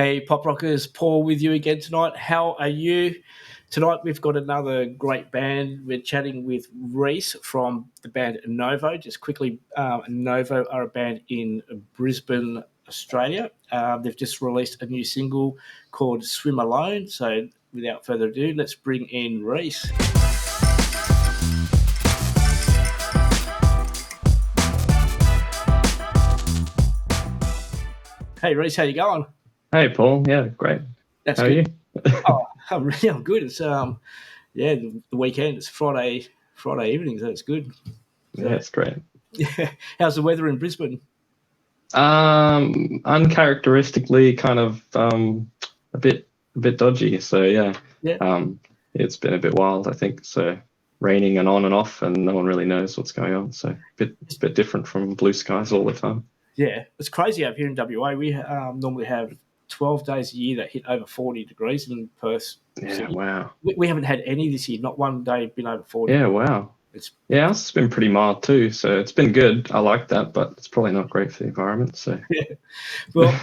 Hey, Pop Rockers, Paul with you again tonight. How are you? Tonight we've got another great band. We're chatting with Rhys from the band Inovo. Just quickly, Inovo are a band in Brisbane, Australia. They've just released a new single called Swim Alone. So without further ado, let's bring in Rhys. Hey, Rhys, how you going? Hey, Paul. Yeah, great. That's How are good. you? I'm good. It's the weekend. It's Friday evening, so it's good. Yeah, it's great. Yeah. How's the weather in Brisbane? Uncharacteristically kind of a bit dodgy. So yeah, Yeah. it's been a bit wild, I think. So raining and on and off, and no one really knows what's going on. So bit different from blue skies all the time. Yeah. It's crazy up here in WA. We normally have 12 days a year that hit over 40 degrees in Perth Yeah, City. wow. We haven't had any this year. Not one day been over 40. Yeah, wow. It's Yeah, ours has been pretty mild too. So it's been good. I like that, but it's probably not great for the environment. So yeah. Well,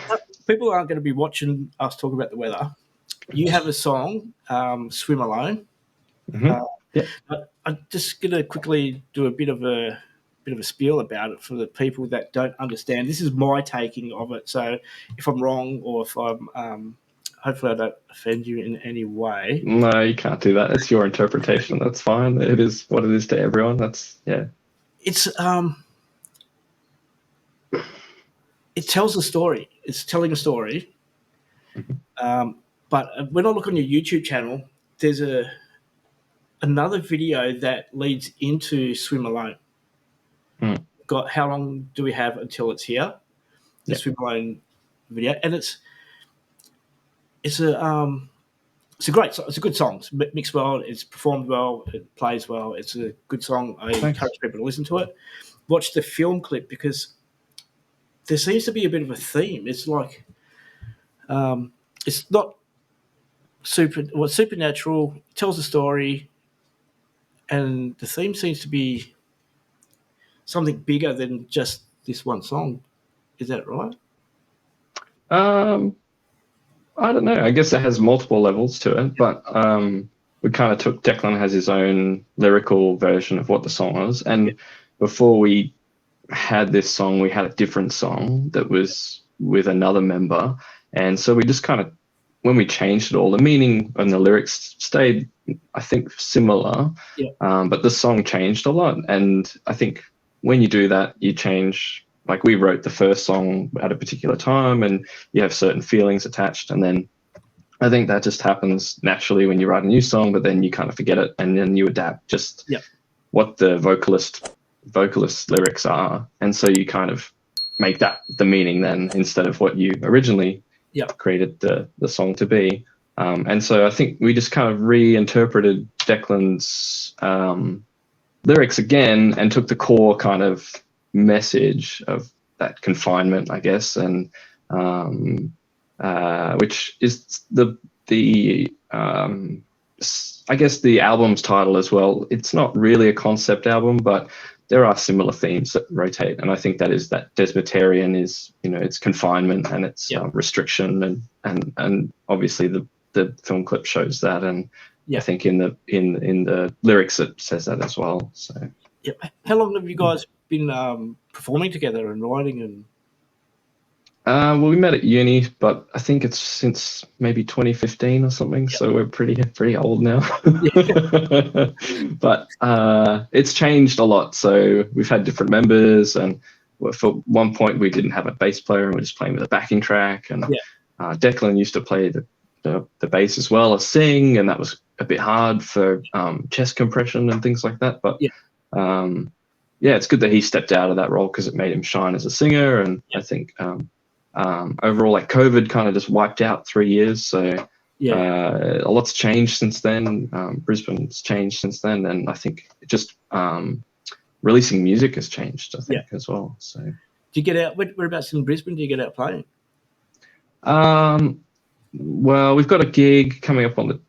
people aren't going to be watching us talk about the weather. You have a song, "Swim Alone." Uh, yeah. I'm just going to quickly do a bit of a spiel about it for the people that don't understand. This is my taking of it. So if I'm wrong or if I'm, hopefully I don't offend you in any way. No, you can't do that. It's your interpretation. That's fine. It is what it is to everyone. Yeah. It's it tells a story. It's telling a story. But when I look on your YouTube channel, there's another video that leads into Swim Alone. Got how long do we have until it's here? The Swim Alone video, and it's a great song. It's a good song. It's mixed well. It's performed well. It plays well. It's a good song. I encourage people to listen to it. Watch the film clip because there seems to be a bit of a theme. It's like it's not supernatural. It tells a story, and the theme seems to be something bigger than just this one song. Is that right? I don't know. I guess it has multiple levels to it, but we kind of took Declan has his own lyrical version of what the song was, and before we had this song, we had a different song that was with another member, and so we just kind of when we changed it all, the meaning and the lyrics stayed, I think, similar, but the song changed a lot, and I think when you do that, you change. Like we wrote the first song at a particular time and you have certain feelings attached. And then I think that just happens naturally when you write a new song, but then you kind of forget it and then you adapt just what the vocalist lyrics are. And so you kind of make that the meaning then instead of what you originally created the song to be. And so I think we just kind of reinterpreted Declan's lyrics again and took the core kind of message of that confinement, I guess, and which is I guess the album's title as well. It's not really a concept album, but there are similar themes that rotate, and I think that is that Desmotarian is, it's confinement and it's restriction, and obviously the film clip shows that, and I think in the lyrics it says that as well. So how long have you guys been performing together and writing and? Well, we met at uni, but I think it's since maybe 2015 or something. So we're pretty old now. But it's changed a lot. So we've had different members, and for one point we didn't have a bass player, and we're just playing with a backing track. And Declan used to play the bass as well as sing, and that was a bit hard for chest compression and things like that. But it's good that he stepped out of that role because it made him shine as a singer. And I think overall, like COVID kind of just wiped out 3 years. So a lot's changed since then. Brisbane's changed since then. And I think just releasing music has changed, I think, as well. So do you get out? Whereabouts in Brisbane do you get out playing? Well, we've got a gig coming up on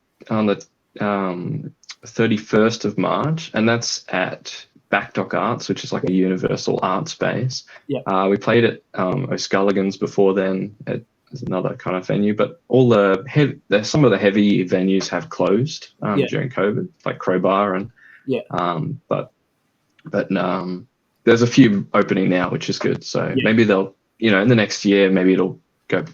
the 31st of March, and that's at Backdock Arts, which is like a universal art space. We played at O'Sculligan's before then. is another kind of venue. But all some of the heavy venues have closed during COVID, like Crowbar and but there's a few opening now, which is good. So maybe they'll, in the next year, maybe it'll go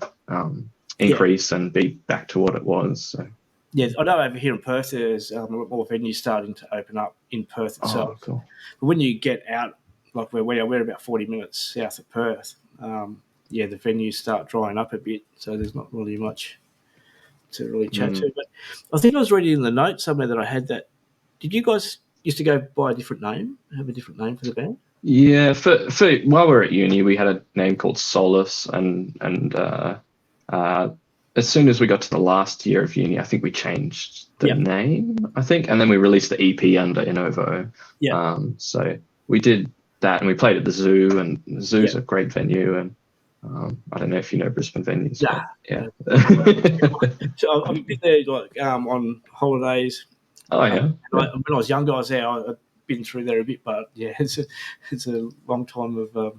increase and be back to what it was. So. Yeah, I know over here in Perth there's a lot more venues starting to open up in Perth itself. Oh, cool. But when you get out, like we're about 40 minutes south of Perth, the venues start drying up a bit, so there's not really much to really chat to. But I think I was reading in the notes somewhere that I had that. Did you guys used to go by a different name, have a different name for the band? Yeah, for while we were at uni, we had a name called Solace, and as soon as we got to the last year of uni, I think we changed the name, I think, and then we released the EP under Inovo. Yeah. So we did that, and we played at the Zoo, and the Zoo's a great venue, and I don't know if you know Brisbane venues. Yeah. So I've been there on holidays. Oh yeah. When I was younger, I was there. I've been through there a bit, but it's a long time of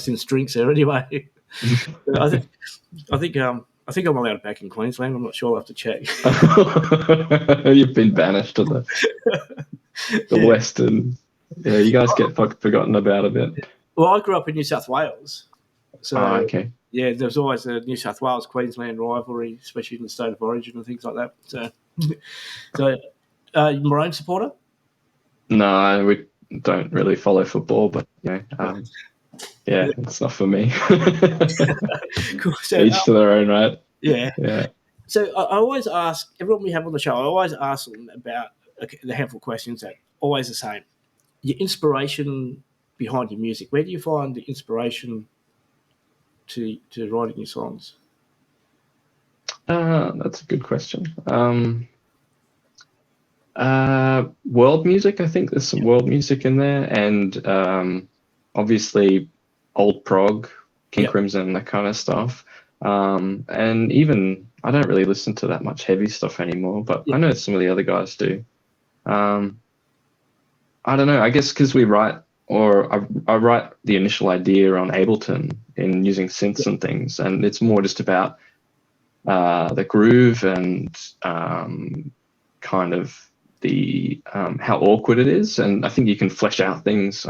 since drinks there anyway. I think I'm allowed back in Queensland. I'm not sure. I'll have to check. You've been banished to the Western. Yeah, you guys get forgotten about a bit. Well, I grew up in New South Wales, so okay. Yeah, there's always a New South Wales Queensland rivalry, especially in the state of origin and things like that. So, Maroon supporter? No, we don't really follow football, but it's not for me. Cool. So, each to their own, right? Yeah. So I always ask everyone we have on the show. I always ask them about the handful of questions that are always the same. Your inspiration behind your music. Where do you find the inspiration to writing your songs? That's a good question. World music, I think there's some world music in there, and obviously alt-prog, King Crimson, that kind of stuff. And even I don't really listen to that much heavy stuff anymore, but I know some of the other guys do. I don't know, I guess because we write, or I write the initial idea on Ableton in using synths and things, and it's more just about the groove and kind of the how awkward it is, and I think you can flesh out things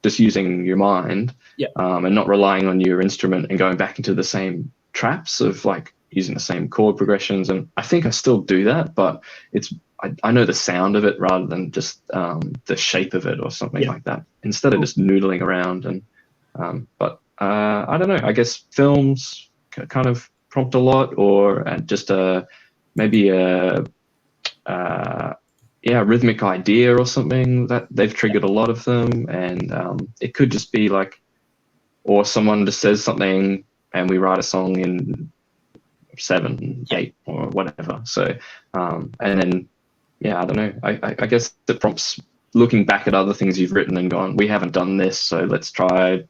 just using your mind, and not relying on your instrument and going back into the same traps of like using the same chord progressions. And I think I still do that, but I know the sound of it rather than just the shape of it or something like that, instead of just noodling around. And but I don't know, I guess films kind of prompt a lot, or just maybe a rhythmic idea or something that they've triggered a lot of them. And it could just be like, or someone just says something and we write a song in 7, 8 or whatever. So and then I don't know, I guess it prompts looking back at other things you've written and gone, we haven't done this, so let's try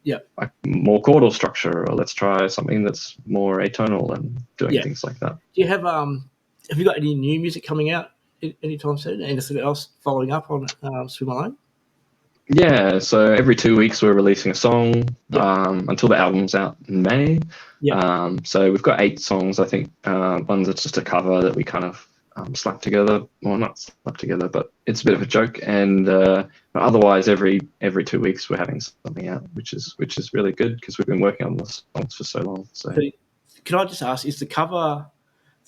like more chordal structure, or let's try something that's more atonal, and doing things like that. Do you have you got any new music coming out anytime soon? Anything else following up on Swim Alone? Yeah, so every 2 weeks we're releasing a song until the album's out in May. So we've got 8 songs, I think. One's just a cover that we kind of slapped together. Well, not slapped together, but it's a bit of a joke. And otherwise, every 2 weeks we're having something out, which is really good because we've been working on the songs for so long. So can I just ask, is the cover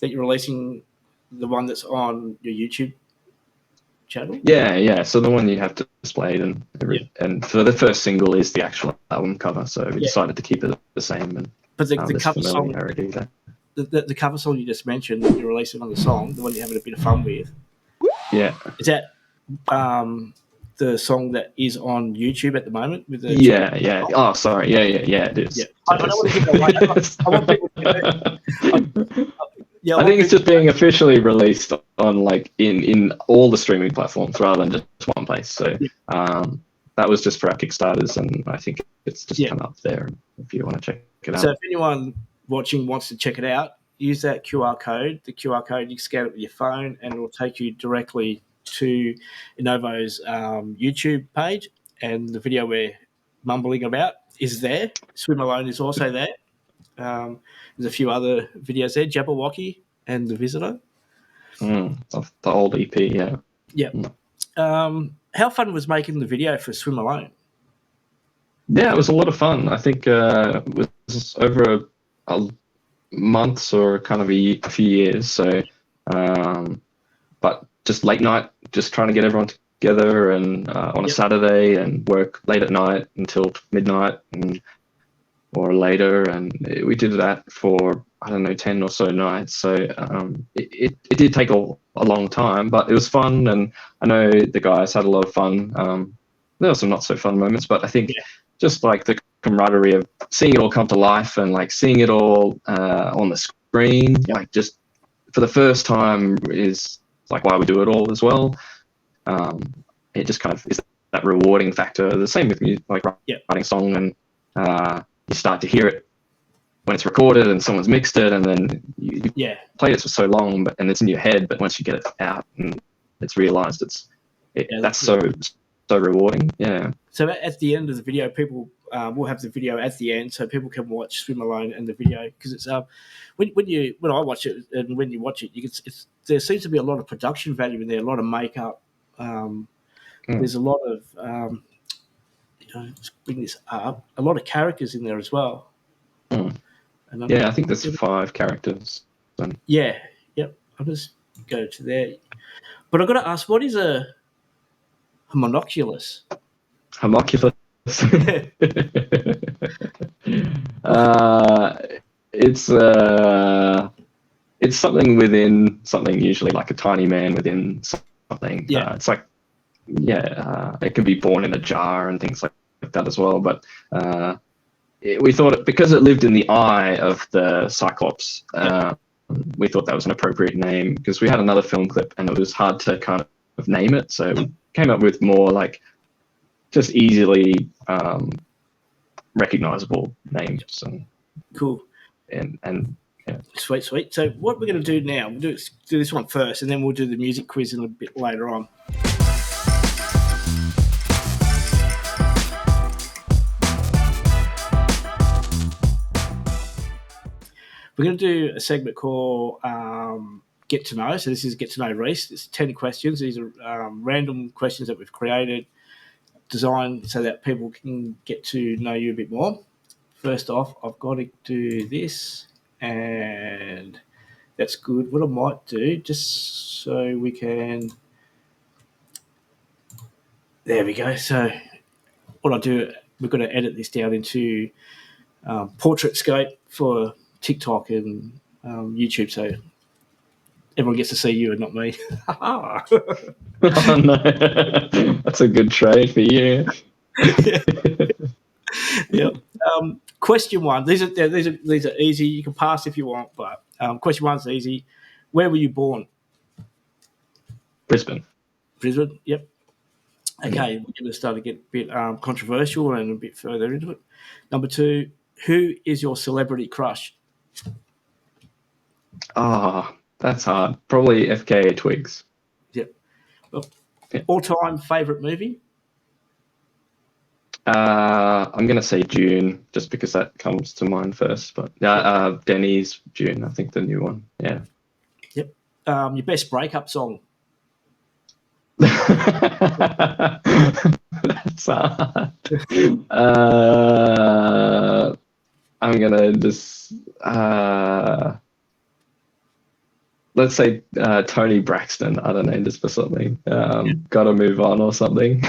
that you're releasing the one that's on your YouTube channel? Yeah. So the one you have displayed, and for the first single is the actual album cover. So we decided to keep it the same. And but the cover song, the cover song you just mentioned, that you're releasing on the song, the one you're having a bit of fun with. Yeah. Is that the song that is on YouTube at the moment? With the yeah. Oh, sorry. Yeah. It is. Yeah. I don't want to give it away. I want people to I think it's just being officially released on like in all the streaming platforms rather than just one place. So that was just for our Kickstarters, and I think it's just come up there if you want to check it out. So if anyone watching wants to check it out, use that QR code. The QR code, you can scan it with your phone, and it will take you directly to Inovo's YouTube page, and the video we're mumbling about is there. Swim Alone is also there. There's a few other videos there, Jabberwocky and The Visitor. Of the old EP, yeah. Yep. How fun was making the video for Swim Alone? Yeah, it was a lot of fun. I think it was over a months or kind of a few years. So, but just late night, just trying to get everyone together and on a Saturday and work late at night until midnight or later. And we did that for, I don't know, 10 or so nights. So it did take a long time, but it was fun. And I know the guys had a lot of fun. There were some not so fun moments, but I think just like the camaraderie of seeing it all come to life and like seeing it all on the screen, like just for the first time is like why we do it all as well. It just kind of is that rewarding factor. The same with music, like writing a song and you start to hear it when it's recorded and someone's mixed it, and then you play it for so long, and it's in your head. But once you get it out and it's realized, that's so rewarding. Yeah. So at the end of the video, people will have the video at the end, so people can watch Swim Alone and the video, because it's when I watch it and when you watch it, there seems to be a lot of production value in there, a lot of makeup. There's a lot of let's bring this up. A lot of characters in there as well. I think there's 5 characters. Yeah, yep. I'll just go to there. But I've got to ask, what is a homunculus? Homunculus. It's something within something, usually like a tiny man within something. Yeah. It's like, it can be born in a jar and things like that as well. But we thought because it lived in the eye of the Cyclops, we thought that was an appropriate name, because we had another film clip and it was hard to kind of name it. So we came up with more like just easily recognizable names. And cool. And yeah. Sweet. So what we're going to do now, we'll do this one first, and then we'll do the music quiz a bit later on. We're going to do a segment called Get to Know. So this is Get to Know Rhys. It's 10 questions. These are random questions that we've created, designed so that people can get to know you a bit more. First off, I've got to do this, and that's good. What I might do, just so we can... There we go. So what I'll do, we're going to edit this down into portrait scope for TikTok and YouTube, so everyone gets to see you and not me. Oh no, that's a good trade for you. Yep. Question 1. These are easy. You can pass if you want, but question 1's easy. Where were you born? Brisbane. Yep. Okay, we're going to start to get a bit controversial and a bit further into it. Number 2, who is your celebrity crush? Oh, that's hard. Probably FKA Twigs. Yep. Well, all-time favourite movie? I'm going to say June, just because that comes to mind first. But Denny's June, I think the new one. Yeah. Yep. Your best breakup song? That's hard. I'm going to just... let's say Tony Braxton. I don't know, just for something. Gotta move on or something.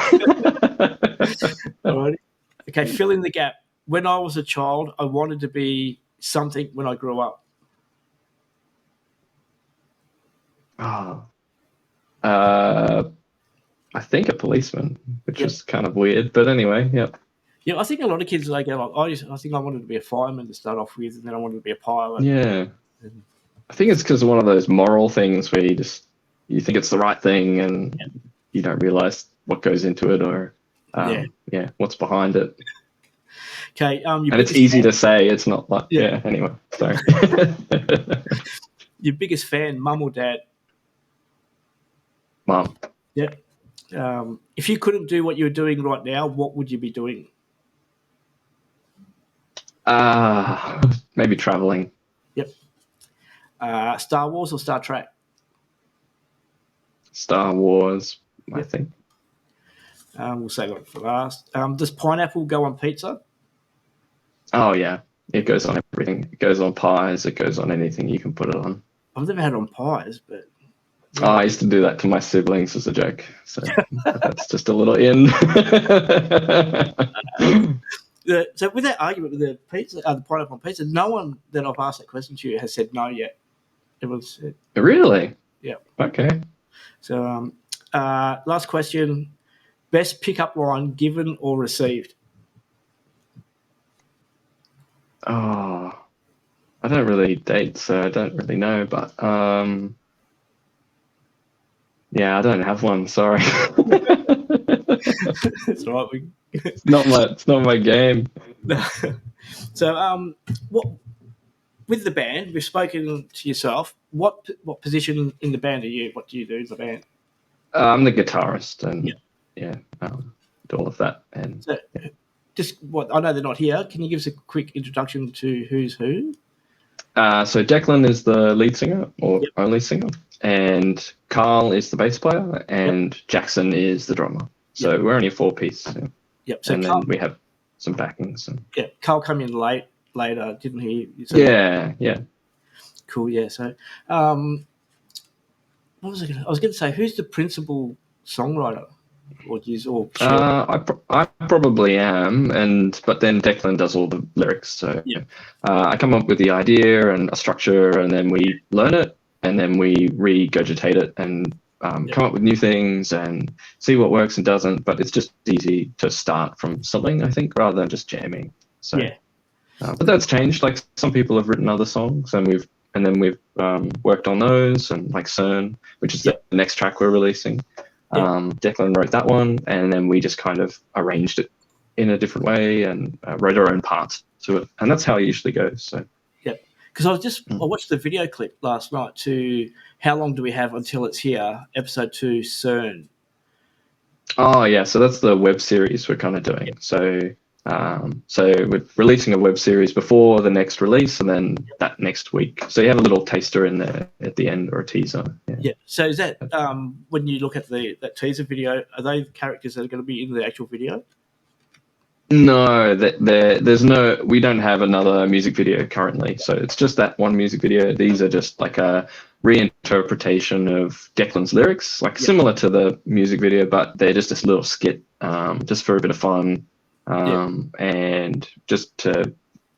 Alrighty. Okay, fill in the gap. When I was a child, I wanted to be something when I grew up. I think a policeman, which is kind of weird, but anyway, Yeah, I think a lot of kids like I think I wanted to be a fireman to start off with, and then I wanted to be a pilot. Yeah. I think it's because of one of those moral things where you think it's the right thing and you don't realize what goes into it or what's behind it. Okay, and it's easy to say. It's not like anyway. Sorry. Your biggest fan, mum or dad? Mum. Yeah. If you couldn't do what you're doing right now, what would you be doing? Maybe traveling. Yep. Star Wars or Star Trek? Star Wars, I Yep. think. We'll save it for last. Does pineapple go on pizza? Oh yeah, it goes on everything. It goes on pies. It goes on anything you can put it on. I've never had it on pies, but Oh, I used to do that to my siblings as a joke. So that's just a little in. so with that argument with the pizza, the pineapple on pizza, no one that I've asked that question to has said no yet. Everyone's said, Really? yeah. Okay. So last question: best pickup line given or received? Oh, I don't really date, so I don't really know. But yeah, I don't have one. Sorry. That's all right. It's not my game. So what with the band? We've spoken to yourself. What position in the band are you? What do you do in the band? I'm the guitarist, and do all of that. And So, just what I know they're not here. Can you give us a quick introduction to who's who? So Declan is the lead singer or Yep. only singer, and Carl is the bass player, and Jackson is the drummer. So we're only a 4-piece. Yep. So and Carl, then we have some backings. And... yeah, Carl came in later, didn't he? So, yeah. Cool. Yeah. So, what was I going to? I was going to say, who's the principal songwriter? I probably am, but then Declan does all the lyrics. So I come up with the idea and a structure, and then we learn it, and then we regurgitate it and come up with new things and see what works and doesn't. But it's just easy to start from something, I think, rather than just jamming. So, but that's changed. Like some people have written other songs, and we've worked on those, and like CERN, which is the next track we're releasing. Declan wrote that one, and then we just kind of arranged it in a different way and wrote our own parts to it, and that's how it usually goes. So, because I watched the video clip last night to How Long Do We Have Until It's Here, episode 2, CERN. Oh yeah, so that's the web series we're kind of doing. So we're releasing a web series before the next release, and then that next week. So you have a little taster in there at the end, or a teaser. Yeah. So is that when you look at that teaser video, are they the characters that are going to be in the actual video? No, there's no. We don't have another music video currently, so it's just that one music video. These are just like a reinterpretation of Declan's lyrics, like similar to the music video, but they're just this little skit, just for a bit of fun. And just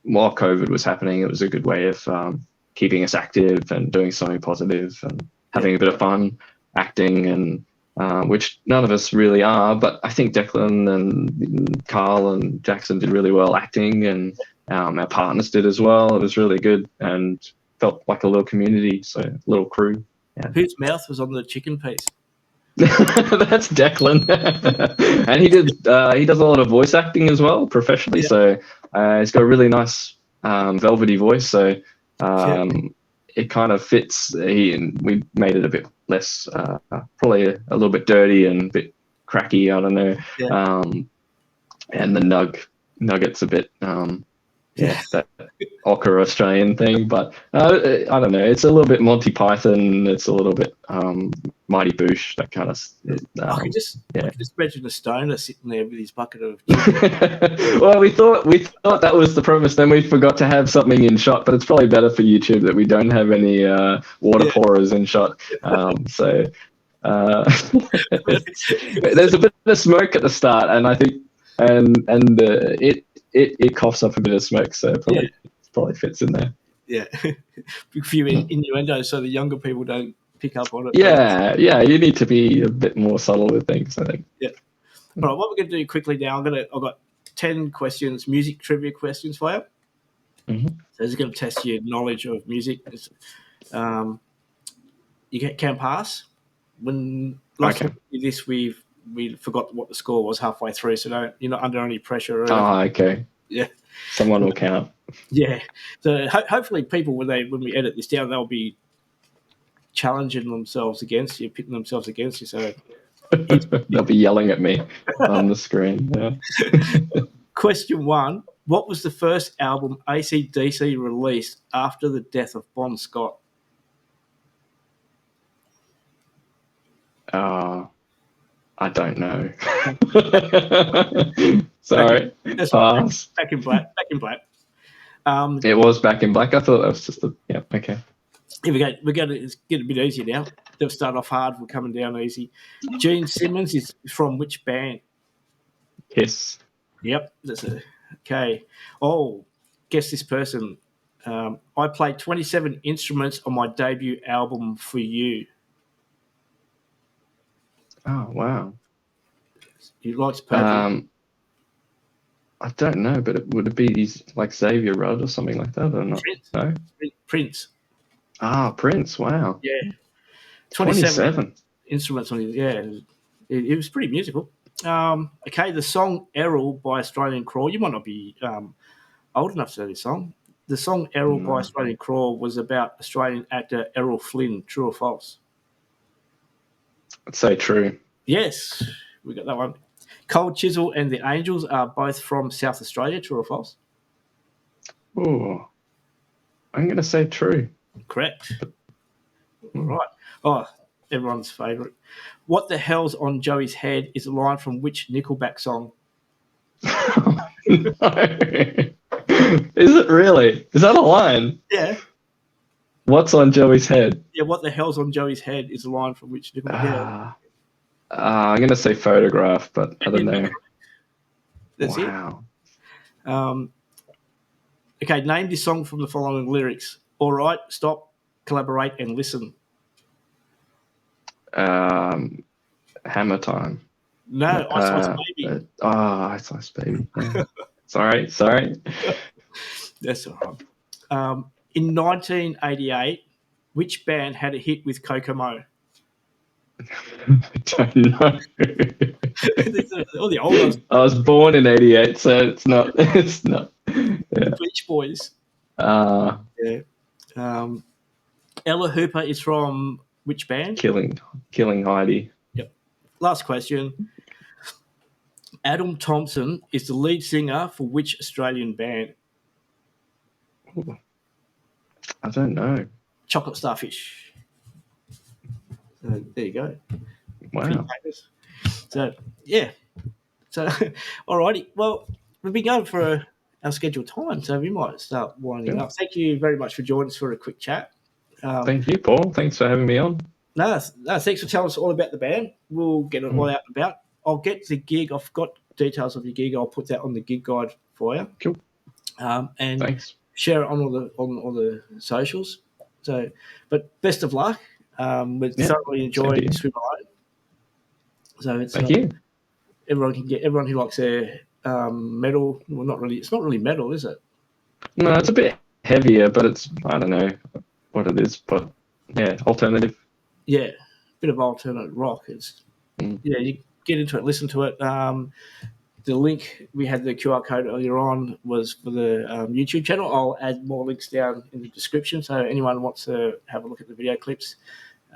while COVID was happening, it was a good way of keeping us active and doing something positive and having a bit of fun acting, and which none of us really are, but I think Declan and Carl and Jackson did really well acting, and our partners did as well. It was really good and felt like a little community, so a little crew. Whose mouth was on the chicken piece? That's Declan. And he does a lot of voice acting as well professionally. So he's got a really nice velvety voice. So it kind of fits. We made it a bit less, probably a little bit dirty and a bit cracky. I don't know. And the nugget's a bit that ochre Australian thing, but I don't know. It's a little bit Monty Python. It's a little bit Mighty Boosh, that kind of. I can just imagine a stoner sitting there with his bucket of. Well, we thought that was the premise. Then we forgot to have something in shot, but it's probably better for YouTube that we don't have any water pourers in shot. So there's a bit of smoke at the start, and I think it coughs up a bit of smoke, so it probably fits in there. Yeah, a few innuendos so the younger people don't pick up on it. Yeah, you need to be a bit more subtle with things, I think. Yeah. All right, what we're going to do quickly now, I've got 10 questions, music trivia questions for you. Mm-hmm. So this is going to test your knowledge of music. You can pass. When last time we did this, we forgot what the score was halfway through, so you're not under any pressure. Okay. Yeah. Someone will count. Yeah. So hopefully people, when we edit this down, they'll be challenging themselves against you, pitting themselves against you. So they'll be yelling at me on the screen. Yeah. Question 1. What was the first album AC/DC released after the death of Bon Scott? I don't know. Sorry. That's Pass. Back in Black. Back in Black. It was Back in Black. I thought that was just okay. Here we go. We're going to get a bit easier now. They'll start off hard. We're coming down easy. Gene Simmons is from which band? Kiss. Yep. Okay. Oh, guess this person. I played 27 instruments on my debut album For You. Oh, wow. He likes purple. I don't know, but would it be like Xavier Rudd or something like that, or not? Prince. No? Prince. Prince. Wow. Yeah. 27 instruments on it. Yeah. It was pretty musical. Okay, the song Errol by Australian Crawl. You might not be old enough to know this song. The song Errol by Australian Crawl was about Australian actor Errol Flynn. True or false? I'd say true. Yes, we got that one. Cold Chisel and the Angels are both from South Australia. True or false? Oh, I'm going to say true. Correct. All right. Oh, everyone's favourite. What the hell's on Joey's head is a line from which Nickelback song? No. Is it really? Is that a line? Yeah. What's on Joey's head? Yeah, what the hell's on Joey's head is a line from which Nickelback. I'm going to say Photograph, but I don't know. That's wow. it. Okay, name this song from the following lyrics. All right, stop, collaborate, and listen. Hammer Time. No, Ice Ice Baby. Ice Ice Baby. Yeah. Sorry. That's all right. In 1988, which band had a hit with Kokomo? I don't know. All the old ones. I was born in '88, so it's not. It's not. Yeah. Beach Boys. Yeah. Ella Hooper is from which band? Killing Heidi. Yep. Last question. Adam Thompson is the lead singer for which Australian band? Ooh. I don't know. Chocolate Starfish. So there you go. Wow. So yeah. So alrighty. Well, we've been going for our scheduled time, so we might start winding up. Thank you very much for joining us for a quick chat. Thank you, Paul. Thanks for having me on. No, thanks for telling us all about the band. We'll get it all out and about. I'll get the gig. I've got details of your gig. I'll put that on the gig guide for you. Cool. And thanks. Share it on all the socials. So, but best of luck. We thoroughly enjoyed Swim Alone. So it's thank you. Everyone who likes their metal. Well, not really. It's not really metal, is it? No, it's a bit heavier, but it's I don't know what it is, but yeah, alternative. Yeah, bit of alternate rock. It's you get into it, listen to it. The link, we had the QR code earlier on, was for the YouTube channel. I'll add more links down in the description. So anyone wants to have a look at the video clips,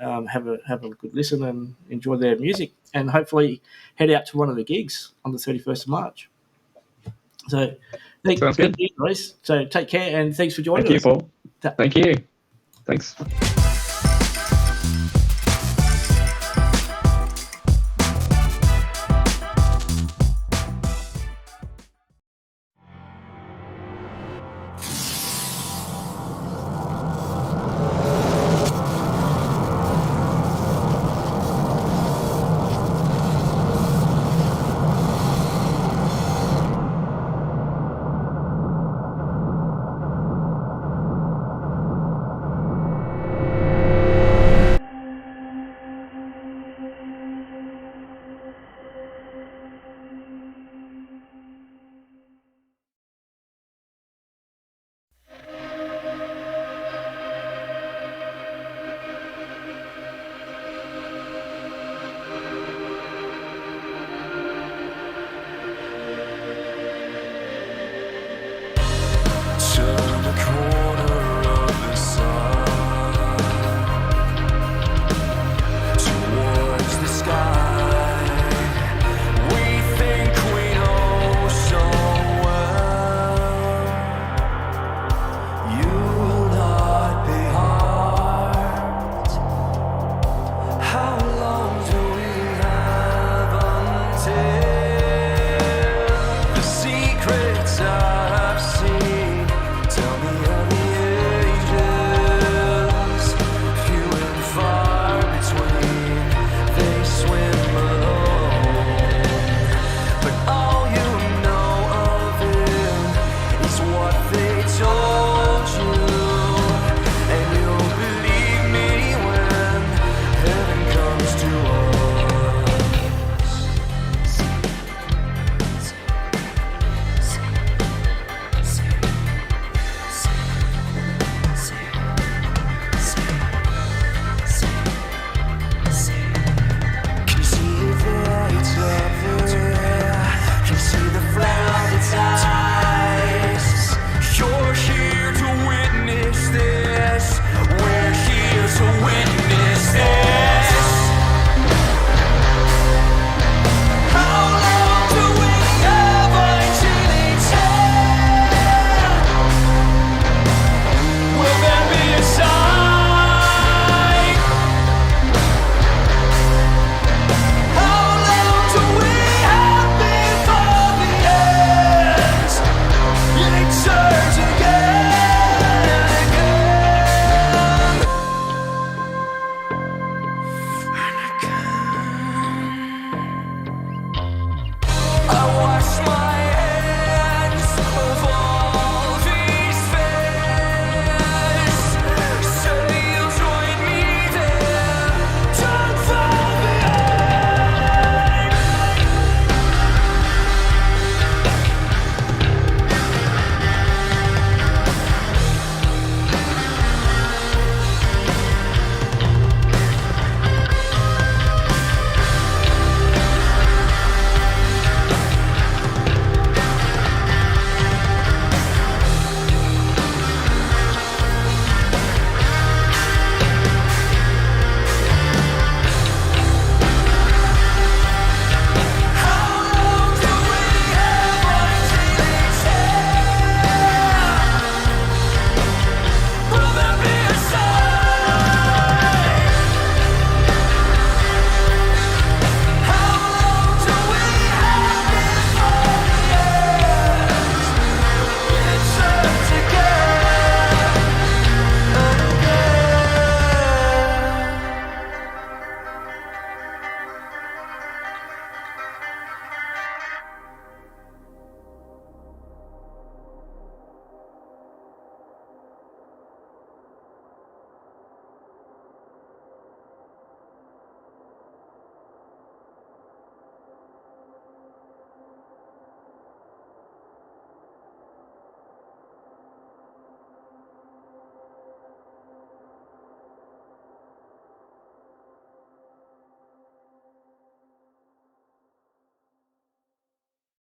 have a good listen and enjoy their music, and hopefully head out to one of the gigs on the 31st of March. So thank you, Rhys. So take care and thanks for joining us. Thank you, Paul. Thank you. Thanks.